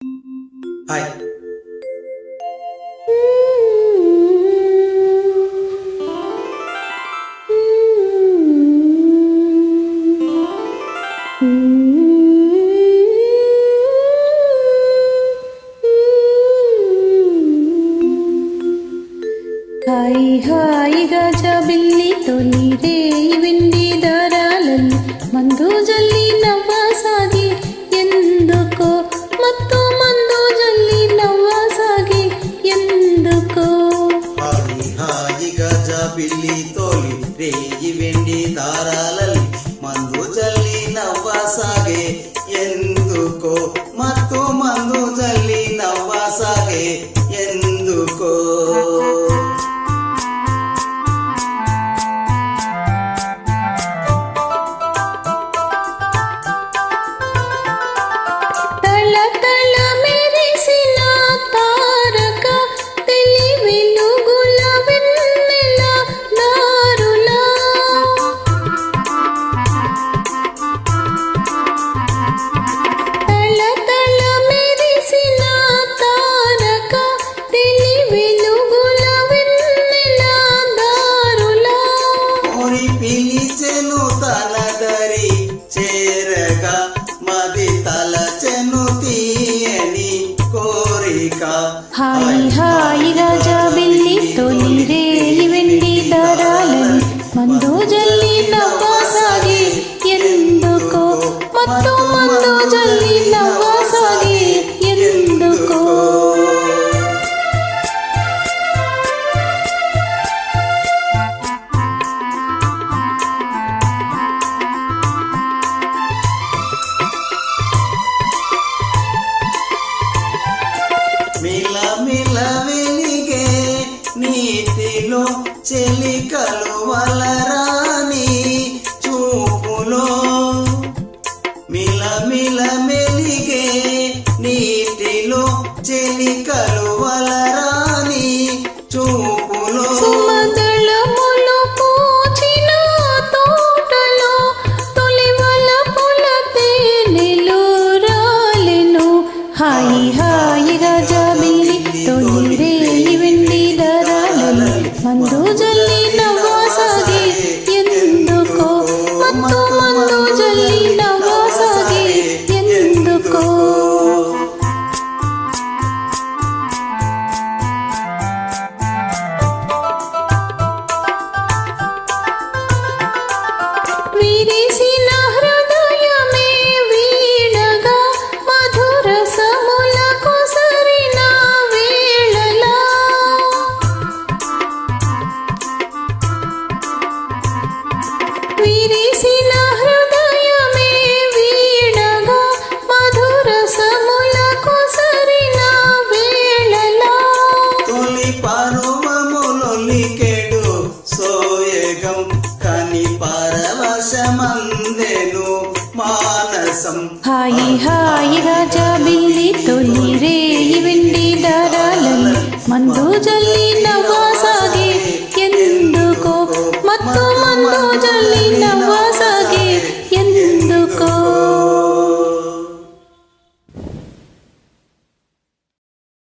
hi hi హాయిగా జాబిల్లి తొలి రేయి వెండి దారాలని మందు జల్లి నవ్వసాగి ఎందుకో మత్తు మందు జల్లి నవ్వసాగి ఎందుకో హాయి హాయిగా జాబిల్లి తోలి రేయి వెండి దారాలని మందు జల్లి నవ్వసాగే ఎందుకో మత్తు మందు జల్లి నవ్వసాగే ఎందుకో పిలిచెను తన దరి చేరగా మది తలచెను తీయని కోరిక హాయి హాయిగా జాబిల్లి తొలి రేయి వెండి దారాలని మందు జల్లి నవ్వసాగి ఎందుకో మత్తు మందు జల్లి నవ్వసాగి ఎందుకో మిల మిల వెలిగే నీటిలో చెలి కలువలరాని చూపులో మిల మిల మెలిగే నీటిలో చెలి కలువలరాని చూపులో సుమదళములు పూచిన తోటలో తొలివల పుల తేనెలు రాలెను హాయి హాయిగా జాబిల్లి తొలి రేయి వెండి దారాలని మందు జల్లి నవ్వసాగి ఎందుకో మత్తు మందు జల్లి నవ్వసాగి ఎందుకో విరిసిన హృదయమే వీణగా మధుర సముల కొసరిన వేళలా విరిసిన హృదయమే వీణగా మధుర సముల కొసరిన వేళలా తొలి పరువములొలికెడు సోయగం కని పరవశమందెను మానసం హాయి హాయిగా జాబిల్లి తొలి రేయి వెండి దారాలని మందు జల్లి నవ్వ